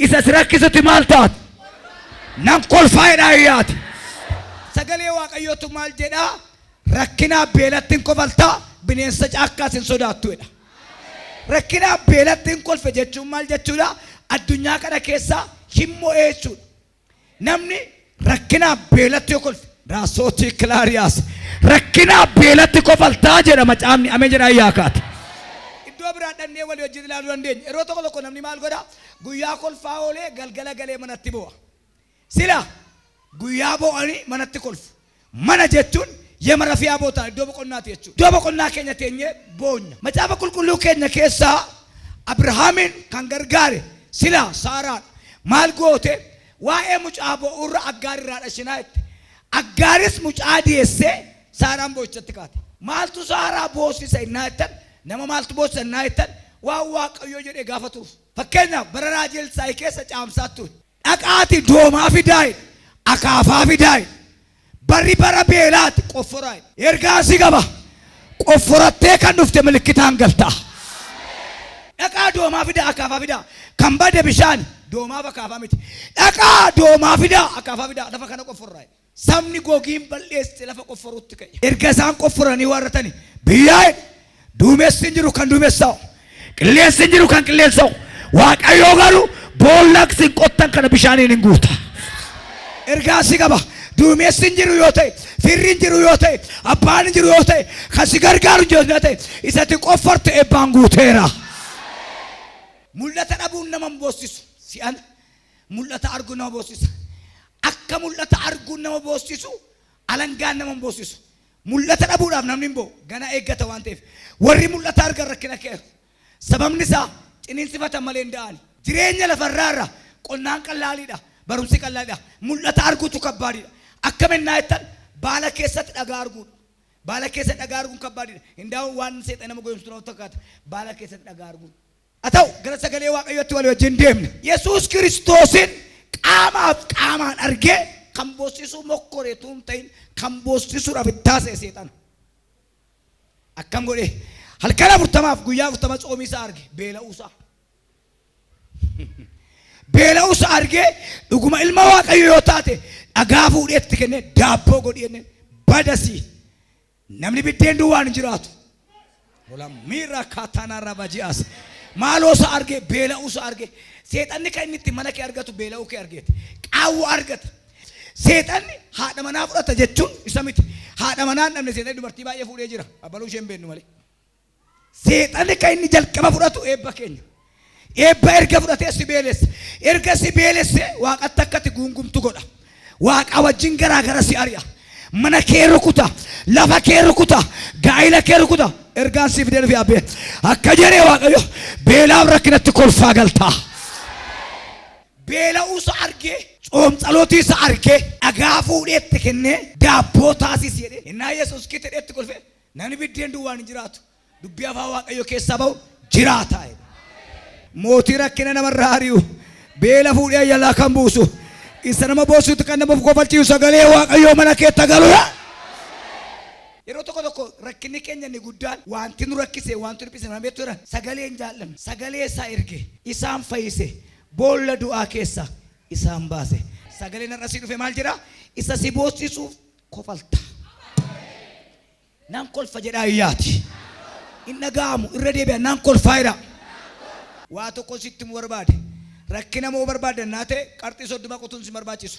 isa sirakkisutti maal taat nan kolfaa'edha iyyaati sagalee waaqayyootu maal jedhaa rakkinaa beelattiin kofaltaa bineensa caakkaas hin sodaattuudha rakkinaa beelattiin kolfe jechuun maal jechuudha addunyaa kana keessaa himmoo jechuudha namni rakkinaa beelatti yoo kolfe raasooti kilaariyaas rakkinaa beelatti kofaltaa jedha macaafni amee jedha iyyaakaati iddoo biraa dhannee walii wajjin ilaaluu dandeenya yeroo tokko tokko namni maal godha guyyaa kolfaa oolee galgala galee manatti bo'a sila guyyaa bo'anii manatti kolfu mana jechuun የመረፊያ ቦታ iddoo boqonnaati jechuudha iddoo boqonnaa keenya teenyee boonya macaafa qulqulluu keenya keessaa Abrahaamin kan gargaare sila Saaraan maal goote waa'ee mucaa bo'uurra Aggaar irraa dhashinaa itti Aggaaris mucaa deessee Saaraan boo'ichatti kaate maaltu Saaraa boosisa innaa jettan nama maaltu boosisa innaa jettan waan Waaqayyoo jedhee gaafatuuf fakkeenyaaf bara Raajelsaay keessa caamsaatti ture dhaqaati doomaa fidaayi akaafaa fidaayi bari bara beelaati qofforaay ergaasi qaba qofforattee kan dhufte milikitaan galtaa dhaqaa doomaa fidaa akaafaa fidaa kan bade bishaan doomaa akaafaa miti dhaqaa doomaa fidaa akaafaa fidaa lafa kana qofforaay sabni gogiin balleesse lafa qofforuutti ka'e erga isaan qofforanii warratanii biyyaa duumessi jiru kan duumessaa'u qilleensi jiru kan qilleensaa'u waaqayyoo garuu boollaqsi qottan kana bishaaniin hin guuta ergaasi qaba duumessi jiru yoo ta'e firri jiru yoo ta'e abbaan jiru yoo ta'e kasi gargaaru yoo ta'e isatti qoffarte ebbaan guuteera mul'ata dhabuun nama boosisu si'an mul'ata arguun nama boosisa akka mul'ata arguun nama boosisu alangaan nama boosisu mul'ata dhabuudhaaf namni hin boo gana eeggata waan ta'eef warri mul'ata argan rakkina keeru sababni isaa ciniinsifatan malee hin da'ani jireenya lafarraarra qonnaan qallaaliidha barumsi qallaaliidha mul'ata arguutu kabbaadidha akkamiin naayettan baala keessatti dhagaa arguudha baala keessatti dhagaa arguun kabbaadidha hindaa'u waan seexana nama goyimsu nama takkaata baala keessatti dhagaa arguudha ata'u gara sagalee waaqayyootti walii wajjin deemne Yesuus Kiristoosin qaamaaf qaamaan argee kan boosisuu mokkoreetu hin ta'in kan boosisuudhaaf ittaasee seexana akkam godhee halkan 40 guyyaa 40 coomiisaa arge beela'uusaa beela'uusaa argee dhuguma ilma waaqayyoo yoo taate dhagaa fuudheetti kennee daabboo godhee badasi namni biddeen duwwaan jiraatu wala miira kaatana rabajias maaloosa arge beela'uusa arge seexanni kan inni itti mana kee argatu beela'uu kee argeeti qaawwa argata seexanni haadha manaa fudhata jechuun isa miti haadha manaa namni seexanni dubartii baay'ee fuudhee jira abbaluu isheen beennu malee seexanni kan inni jalqaba fudhatu eebba keenya eebba erga fudhatee si beelesse erga si beelesse waaqatti akkati guungumtu godha waaqa wajjin garaa gara si ari'a mana kee rukuta lafa kee rukuta gaa'ila kee rukuta ergaan siif deebiif yaabbee akka jedhee waaqayyo beelaaf rakkinatti kolfaa galtaa beela'uusa argee coomxalootiisa argee dhagaa fuudheetti kennee daabboo taasis jedhee innaa Yesuus kitedheetti kolfee namni biddeen duwwaan hin jiraatu dubbii afaan waaqayyo keessaa ba'u jiraata mootii rakkina namarraa ari'u beela fuudhee ayyaalaa kan buusu isa nama boositu kan nama kofalchiisu sagalee waaqayyoo mana keetta galu yeroo tokko tokko rakkinni keenya ni guddaan wanti nu rakkise wanti nu dhiphise nama beektu jiran sagaleen jaallamne sagalee isaa erge isaan fayyise boolla du'aa keessa isaan baase sagaleen har'asii dhufe maal jedha isa si boosisuuf kofalta nan kolfa jedhaa iyyaati in dhaga'amu irra deebi'a nan kolfaa jedha waa tokko sitti mu barbaade rakkina moo barbaadan ta'e qarxii 30 qotuun si barbaachisu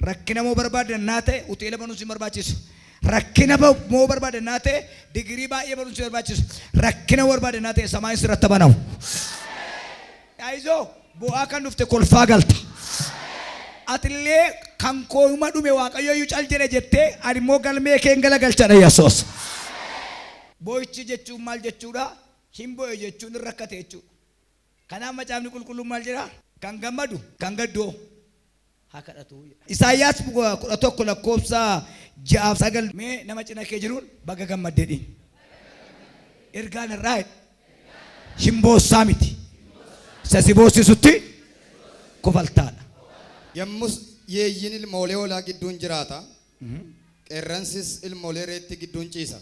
rakkina moo barbaadan ta'e hoteela banuun si barbaachisu rakkina moo barbaadan ta'e digirii baay'ee banuun si barbaachisu rakkina moo barbaadan ta'e samaayin sirratti banamu yaayizoo bu'aa kan dhufte kolfaa galta atillee kan kooma dhume waaqayyo iyyuu cal jedhe jettee ani immoo galmee keen galagalchadha Yesuus boo'ichi jechuun maal jechuudha hin boo'e jechuun rakkate jechuudha kanaaf macaafni qulqulluun maal jedha kan gammadu kan gaddoo haa kadhatu Isaayyaas 11 lakkoofsa 6-9 mee nama cina kee jiruun baga gammaddeedhi ergaan irraa shimboossaa miti isa si boosisutti kofaltaadha yommus yeeyyiin ilmoolee hoolaa gidduun jiraata qeerransis ilmoolee reetti gidduun ciisa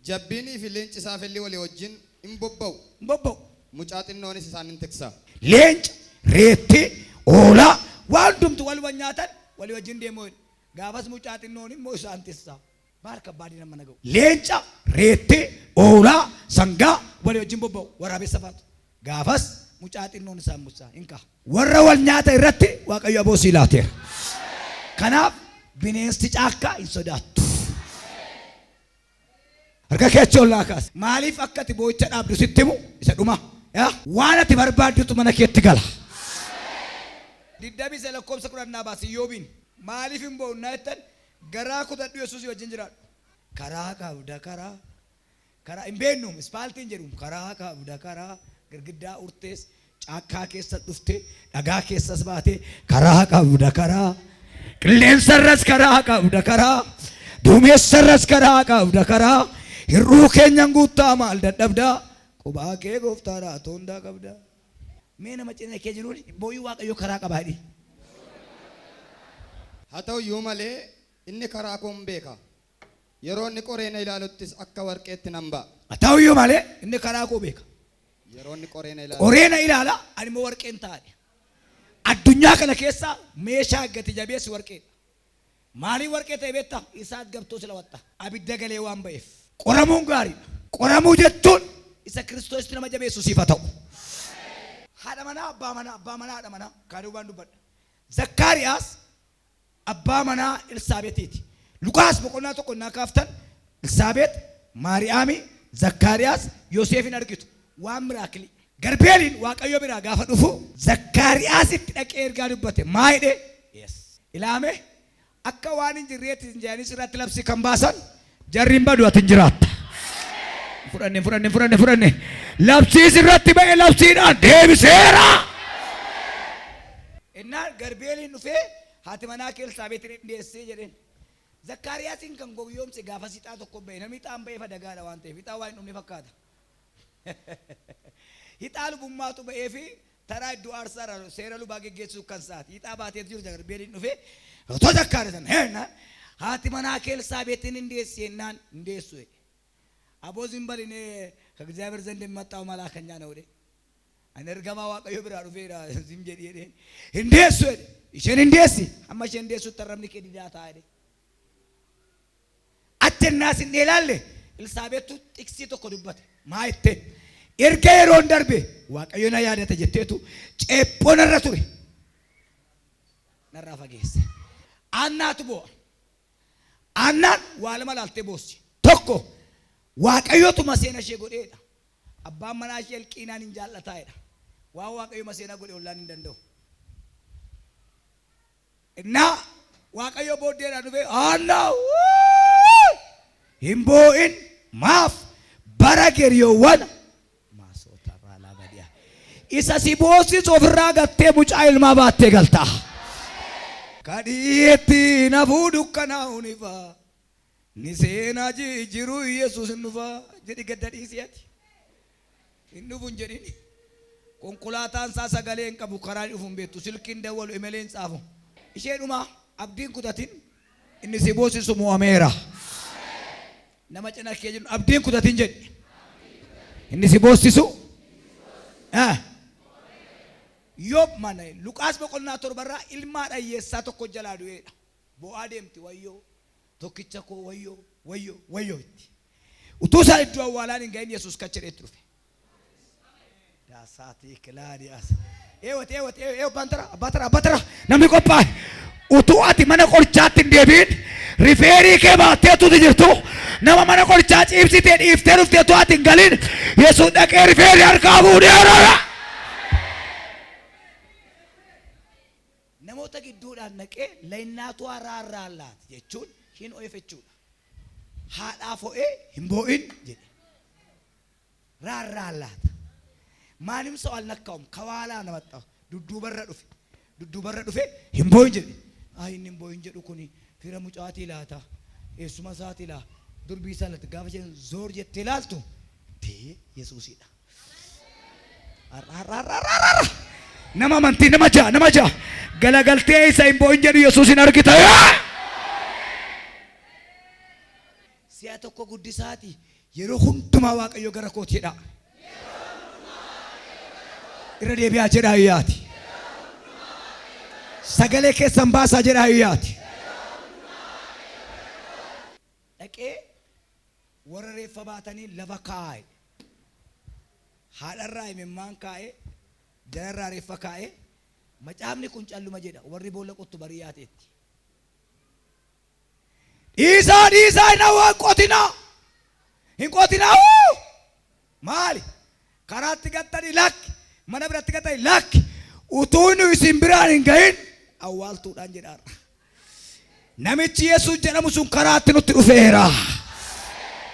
jabbiinii fi leenci isaa felli walii wajjin hin bobba'u mucaa xinnoonis isaan hin tiksa leenca reetti, hoolaa waan hundumtu wal nyaatan walii wajjin deemuu. Gaafas mucaa xinnoon immoo isaan tissaa. Maal kabbaadii nama naga'u. Leenca, reetti, hoolaa, sangaa walii wajjin bobba'u waraabessa faatu. Gaafas mucaa xinnoon isaan musaa hinka. Warra wal nyaata irratti Waaqayyo aboosii laateera. Kanaaf bineensi caakkaa hin sodaattu. Harka keetti ollaa kaas. Maaliif akka ati boo'icha dhaabdu sitti himu isa dhuma. Waan ati barbaaddutu mana keetti gala. Diddabii isa lakkoobsa 10 baasi Iyyoobiin. Maaliif hin boo'u naa jettan garaa kutadhu Yesuus wajjin jiraadhu. Karaa qabda karaa. Karaa hin beeknu ispaaltiin jedhu karaa qabda karaa girgiddaa urtees caakkaa keessa dhufte dhagaa keessas baate karaa qabda karaa. Qilleensarras karaa qabda karaa. Duumessarras karaa qabda karaa. Hir'uu keenyan guuttaa maal dadhabdaa. Qubaa kee gooftaadhaa toondaa qabdaa. Mee nama cina kee jiruun boo'ii Waaqayyo karaa qabaadhi. Haa ta'u iyyuu malee inni karaa koo hin beeka. Yeroo inni qoreena ilaaluttis akka warqeetti nan ba'a. Haa ta'u iyyuu malee inni karaa koo beeka. Yeroo inni qoreena ilaala ani immoo warqeen taa'e. Addunyaa kana keessa meeshaa gati jabeessi warqeedha. Maalii warqee ta'e beektaa? Isaat gabtoo sila waxxa. Abidda galee waan ba'eef. Qoramuun gaariidha. Qoramuu jechuun isa Kiristoositti nama jabeessu siif haa ta'u. Haadha manaa abbaa manaa haadha manaa kaaduu waan dubbadha. Zakkaariyaas abbaa manaa Elsaabeetiiti. Luqaas boqonnaa tokko naa kaaftan Elsaabeet, Maariyaami, Zakkaariyaas, Yoosefin argitu. Waan miraakilii. Garbeeliin Waaqayyo biraa gaafa dhufu Zakkaariyaasitti dhaqee ergaa dubbate. Maa jedhee? Ilaame akka waan hin jirreetti hin jaanis irratti labsi kan baasan jarriin badu ati hin jiraatta. Fudhanne. Labsiis irratti ba'e labsiidhaan deebiseera. Innaan garbeeliin dhufee haati manaa kee Elsaabeetiin dhiyeessee jedheen. Zakkaariyaasiin kan gowwoomse gaafa ixaa tokko ba'e namni ixaan ba'ee fadagaadha waan ta'eef ixaa waan hin dhumne fakkaata. Ixaa lubummaatu ba'ee fi taraa iddoo aarsaa seera lubaa geggeessuuf kan saati. Ixaa baateef jiru garbeeliin dhufee otoo Zakkaariyaasiin haati manaa kee Elsaabeetiin hin dhiyeessennaan hin dhiyeessu. Aboo zimbaline ከእግዚአብሔር ዘንድ የመጣው መልአከኛ ነው ወደ እኔ እርገማ Waaqayyo biraa dhufeera zim jedhee hindeessu isheen hindeessi amma isheen deessu tarramni kee didaa taa'e attennaas hin ilaalle Elsaabeetu xiksii tokko dubbate maa itte erga yeroon darbe Waaqayyo na yaadate jetteetu ceephoon irra ture narraa fageesse aannaatu boo'a aannaan waa lama laaltee boossi tokko Waaqayyotu maseena ishee godheedha. Abbaan manaa ishee Elqiinaan hin jaallataa'edha. Waan Waaqayyo maseena godhe ollaan hin danda'u. Innaa Waaqayyo booddeedhaan dhufee Haannaa hin boo'in maaf bara geriyoowwan maasotarraa laabadiyaa. Isa si boosisu ofirraa gattee mucaa ilmaa baattee galtaa. Kadhiyeetti nafuu dukkanaa'uun ifaa. Ni seenaa jiru Yesuus hin dhufa jedhi gadda dhiisiyaati. Hin dhufuun jedhin. Konkolaataan isaa sagalee hin qabu karaa dhufuun beektu silkiin dawwalu imeleen xaafu. Ishee dhuma abdiin kutatin inni si boosisu mo'ameera. Nama cina kee jiru abdiin kutatin jedhi. Inni si boosisu. Yoob mana Luqaas boqonnaa 7 ilmaa dhayyeessaa tokko jalaa du'eedha. Bo'aa deemti wayyoo. Tokkicha koo wayyoo itti. Utuu isaan iddoo awwaalaan hin gahin Yesuus kachadheetti dhufe. Daasaatii kilaadiyaas. Abbaatara namni qophaa'e. Utuu ati mana qorichaatti hin deebiin rifeerii kee baatteetu jirtu nama mana qorichaa ciibsitee dhiiftee dhufteetu ati hin galin Yesuus dhaqee rifeerii harkaa fuudheera. Namoota gidduudhaan naqee layinaatu haraarraa laata jechuun hin oofechuudha. Haadhaaf ho'ee hin boo'in jedhe. Raarraa laata. Maalim so'al nakkaa'um kawaalaa namatti ta'u dudduubarra dhufe hin boo'in jedhe. Inni hin boo'in jedhu kuni fira mucaatii laata. Eessuma isaatii laa durbii isaa laata gaafa jedhan zoor jettee laaltu tee Yesuusidha. Nama amantii nama ja'a galagaltee isa hin boo'in jedhu Yesuusin argita. Si'a tokko guddisaati yeroo hundumaa Waaqayyo gara kootiidha. Irra deebi'aa jedhaa iyyaati. sagalee keessan baasaa jedha hayyaati. Dhaqee warra reeffa baatanii lafa kaa'e. Haadharraa imimmaan kaa'e, jararraa reeffa kaa'e. Macaafni kun calluma jedha warri boolla qottu barii yaateetti. Dhiisaa hin qotinaa maali karaatti gattanii lakki mana biratti gattanii lakki utuu nu isin biraan hin gahin awwaaltuudhaan jedhaarra. Namichi Yesuus jedhamu sun karaatti nutti dhufeera.